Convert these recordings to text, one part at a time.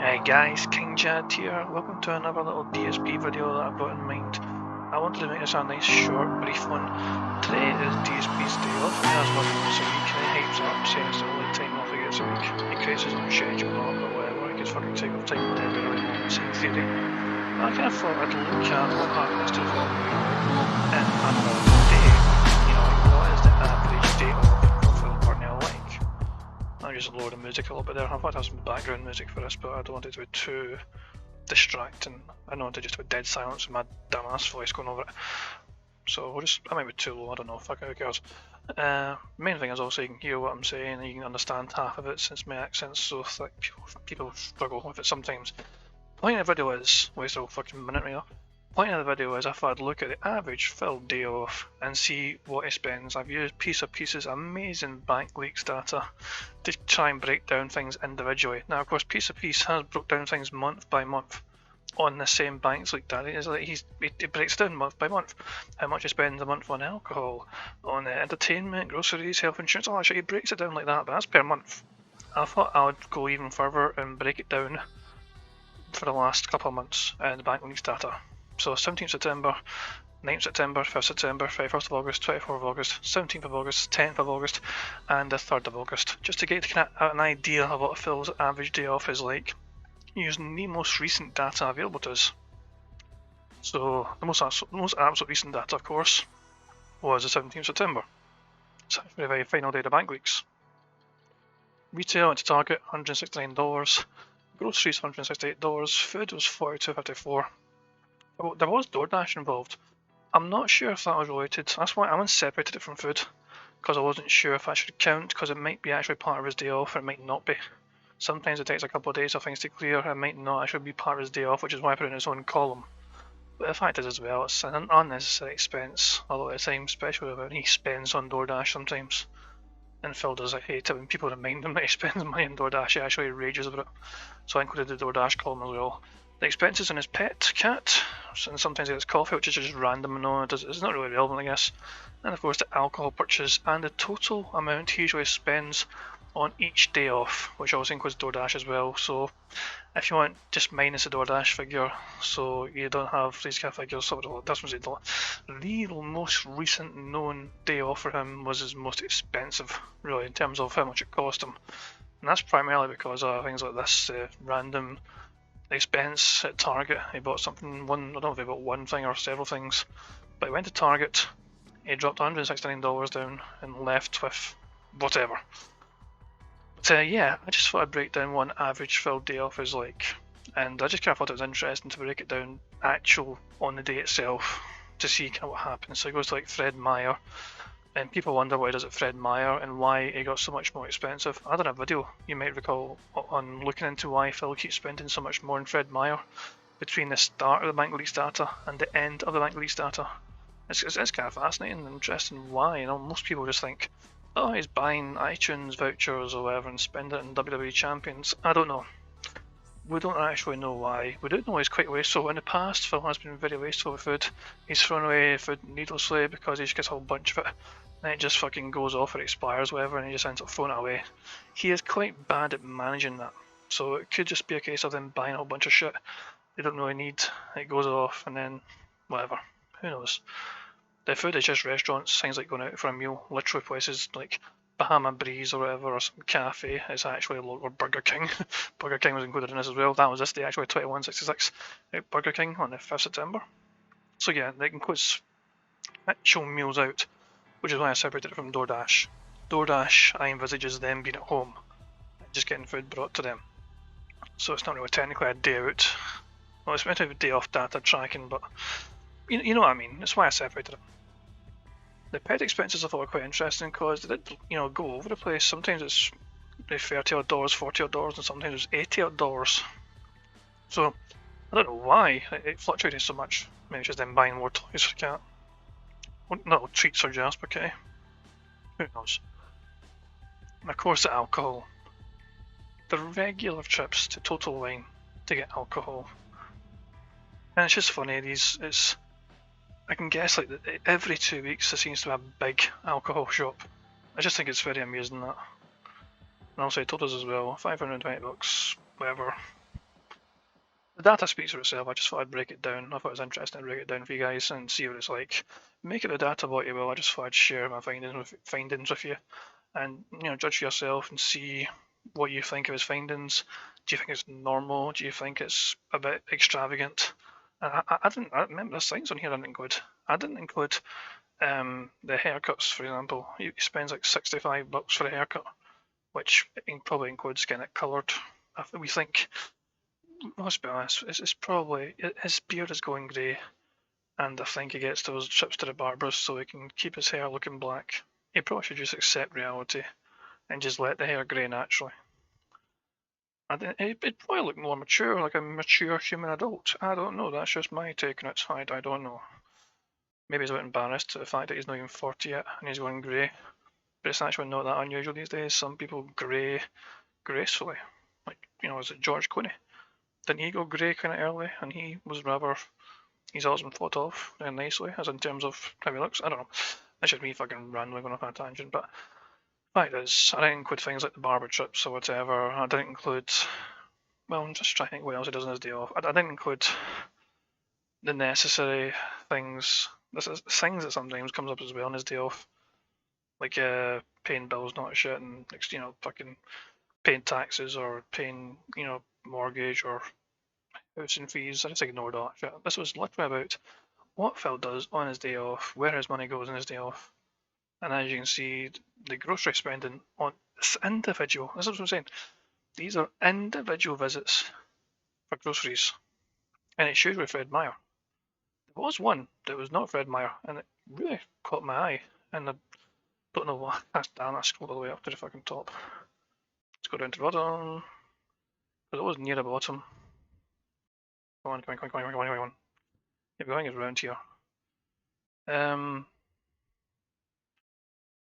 Hey guys, King Jad here. Welcome to another little DSP video that I've got in mind. I wanted to make this a nice, short, brief one. Today is DSP's day off. He has work once a week and he hypes up, saying it's the only time off he gets a week. He creates his own schedule or whatever. He gets fucking take off time whenever he wants in theory. I kind of thought I'd look at what happens to film in a normal day. You know, like what is the average day off for Phil Cornell like? I just lower the music a little bit there. I've had to have some background music for this, but I don't want it to be too distracting. I don't want it just to be dead silence with my dumbass voice going over it. So I might be too low, I don't know, fuck it, who cares. Main thing is also you can hear what I'm saying and you can understand half of it since my accent's so thick people struggle with it sometimes. The point of the video is, waste a fucking minute right now. Point of the video is I thought I'd look at the average Phil day off and see what he spends. I've used Piece of Piece's amazing bank leaks data to try and break down things individually. Now of course Piece of Piece has broke down things month by month on the same banks leak data. It's like he breaks down month by month how much he spends a month on alcohol, on entertainment, groceries, health insurance, all that shit. He breaks it down like that, but that's per month. I thought I would go even further and break it down for the last couple of months in the bank leaks data. So 17th September, 9th September, 5th September, 31st of August, 24th of August, 17th of August, 10th of August, and the 3rd of August, just to get an idea of what Phil's average day off is like, using the most recent data available to us. So the most absolute recent data, of course, was the 17th September. It's actually the very final day of the bank leaks. Retail into Target, $169, groceries $168, food was $42.54. There was DoorDash involved. I'm not sure if that was related. That's why I separated it from food, because I wasn't sure if I should count, because it might be actually part of his day off, or it might not be. Sometimes it takes a couple of days for things to clear, it might not actually be part of his day off, which is why I put it in its own column. But the fact is as well, it's an unnecessary expense a lot of the time, especially when he spends on DoorDash sometimes. And Phil does, I hate it when people remind him that he spends money on DoorDash, he actually rages about it. So I included the DoorDash column as well. The expenses on his pet cat, and sometimes he gets coffee, which is just random and no, it's not really relevant, I guess. And of course the alcohol purchase and the total amount he usually spends on each day off, which also includes DoorDash as well. So if you want, just minus the DoorDash figure, so you don't have these kind of figures. So that's what the most recent known day off for him was his most expensive, really, in terms of how much it cost him. And that's primarily because of things like this random expense at Target. He bought something, I don't know if he bought one thing or several things, but he went to Target, he dropped $169 down and left with whatever. But yeah, I just thought I'd break down what an average Phil day off is like, and I just kind of thought it was interesting to break it down actual on the day itself to see kind of what happens. So he goes to like Fred Meyer, and people wonder what he does at Fred Meyer and why it got so much more expensive. I done a video, you might recall, on looking into why Phil keeps spending so much more in Fred Meyer between the start of the bank leaks data and the end of the bank leaks data. It's kind of fascinating and interesting why. You know, most people just think, oh, he's buying iTunes vouchers or whatever and spending it in WWE Champions. I don't know. We don't actually know why. We do know he's quite wasteful. In the past, Phil has been very wasteful with food. He's thrown away food needlessly because he just gets a whole bunch of it. And it just fucking goes off or expires, whatever, and he just ends up throwing it away. He is quite bad at managing that. So it could just be a case of them buying a whole bunch of shit they don't really need. It goes off and then whatever. Who knows? The food is just restaurants, things like going out for a meal, literally places like Bahama Breeze or whatever, or some cafe. It's actually or Burger King. Burger King was included in this as well. That was this day, actually, 2166 at Burger King on the 5th September. So yeah, that includes actual meals out, which is why I separated it from DoorDash. DoorDash, I envisage as them being at home, just getting food brought to them. So it's not really technically a day out. Well, it's meant to be day off data tracking, but you know what I mean. That's why I separated it. The pet expenses I thought were quite interesting because they did, go over the place. Sometimes it's $30 odd, $40 odd, and sometimes it's $80 odd. So I don't know why it fluctuated so much. Maybe it's just them buying more toys for the cat. No treats for Jasper, okay? Who knows? And of course the alcohol. The regular trips to Total Wine to get alcohol. And it's just funny, I can guess like every 2 weeks there seems to be a big alcohol shop. I just think it's very amusing that. And also he told us as well, $520, whatever. The data speaks for itself. I just thought I'd break it down. I thought it was interesting to break it down for you guys and see what it's like. Make it the data what you will. I just thought I'd share my findings with you, and judge for yourself and see what you think of his findings. Do you think it's normal? Do you think it's a bit extravagant? I didn't. I remember there's things on here I didn't include. I didn't include the haircuts, for example. He spends like $65 for a haircut, which probably includes getting it coloured. We think, let's be honest, it's probably his beard is going grey, and I think he gets those trips to the barbers so he can keep his hair looking black. He probably should just accept reality and just let the hair grey naturally. It'd probably look more mature, like a mature human adult. I don't know. That's just my take on it. I don't know. Maybe he's a bit embarrassed at the fact that he's not even 40 yet and he's going grey. But it's actually not that unusual these days. Some people grey gracefully. Like, is it George Clooney? Didn't he go grey kind of early? And he's always been thought of nicely, as in terms of how he looks. I don't know. That's just me fucking rambling on a tangent. But fact is, I didn't include things like the barber trips or whatever. I didn't include. Well, I'm just trying to think what else he does on his day off. I didn't include the necessary things. This is things that sometimes comes up as well on his day off, like paying bills, not shit, and fucking paying taxes or paying mortgage or housing fees. I just ignored all that shit. This was literally about what Phil does on his day off, where his money goes on his day off, and as you can see, the grocery spending on this individual. This is what I'm saying. These are individual visits for groceries, and it's usually Fred Meyer. There was one that was not Fred Meyer, and it really caught my eye, and I don't know why. Damn, I scrolled all the way up to the fucking top. Let's go down to the bottom, because it was near the bottom. Come on. Yeah, we're going around here.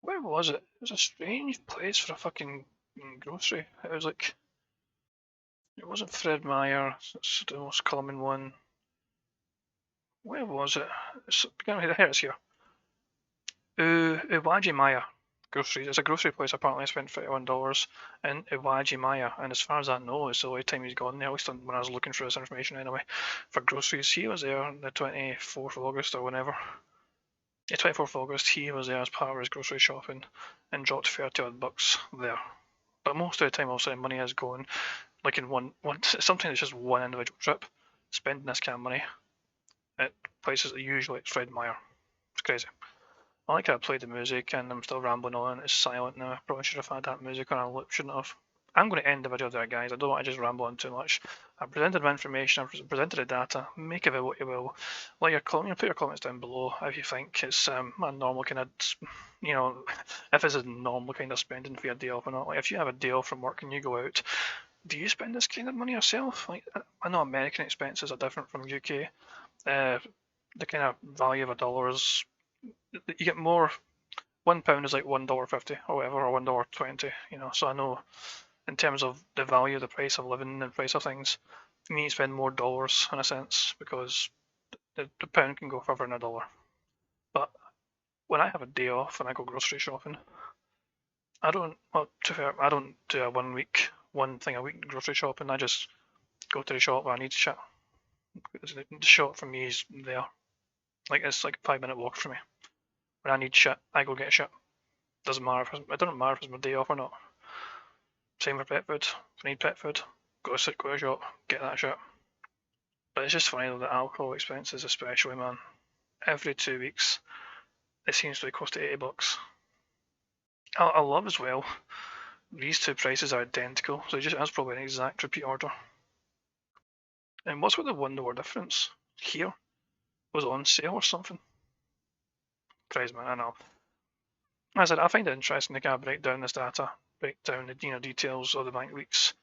Where was it? It was a strange place for a fucking grocery. It was like, it wasn't Fred Meyer. It's the most common one. Where was it? It's beginning with the it's here. Uwaji Maya groceries. It's a grocery place. Apparently, I spent $31 in Uwaji Maya, and as far as I know, it's the only time he's gone there. At least when I was looking for this information anyway. For groceries, he was there on the 24th of August or whenever. Yeah, 24th of August, he was there as part of his grocery shopping and dropped 30 odd bucks there. But most of the time, obviously, money is going like in one. Sometimes it's just one individual trip, spending this kind of money at places that usually it's Fred Meyer. It's crazy. I like how I played the music and I'm still rambling on. It's silent now. I probably should have had that music on a loop, shouldn't have. I'm going to end the video there, guys. I don't want to just ramble on too much. I presented my information, I presented the data. Make of it what you will. Put your comments down below if you think it's a normal kind of, if it's a normal kind of spending for your day off or not. Like if you have a day off from work and you go out, do you spend this kind of money yourself? Like I know American expenses are different from UK. The kind of value of a dollar is, you get more. £1 is like $1.50 or whatever, or $1.20. So I know in terms of the value, the price of living, and the price of things, you need to spend more dollars in a sense because the pound can go further than a dollar. But when I have a day off and I go grocery shopping, I don't. Well, to be fair, I don't do a one thing a week grocery shopping. I just go to the shop where I need shit. The shop for me is there. Like it's like a 5-minute walk from me. When I need shit, I go get shit. Doesn't matter it doesn't matter if it's my day off or not. Same for pet food. If I need pet food, go to the shop, get that shit. But it's just funny though, the alcohol expenses especially, man. Every 2 weeks, it seems to be close to $80. I love as well, these two prices are identical, so that's probably an exact repeat order. And what's with the $1 difference here? Was it on sale or something? Crazy, man, I know. As I said, I find it interesting to kind of break down this data, break down the details of the bank weeks,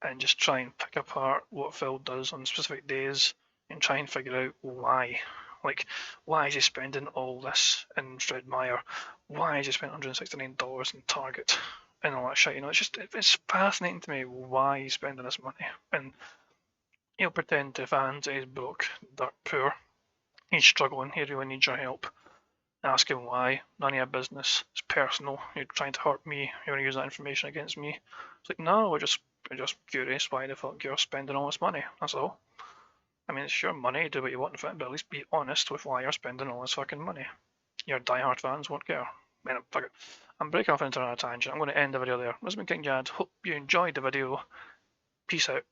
and just try and pick apart what Phil does on specific days and try and figure out why. Like, why is he spending all this in Fred Meyer? Why is he spending $169 in Target and all that shit? It's fascinating to me why he's spending this money. And he'll pretend to fans that he's broke, dirt poor, he's struggling, he really needs your help. Ask him why. None of your business. It's personal. You're trying to hurt me. You want to use that information against me. It's like, no, we're just curious why the fuck you're spending all this money. That's all. I mean, it's your money, do what you want with it, but at least be honest with why you're spending all this fucking money. Your diehard fans won't care. Man, fuck it. I'm breaking off into another tangent. I'm going to end the video there. This has been King Jad. Hope you enjoyed the video. Peace out.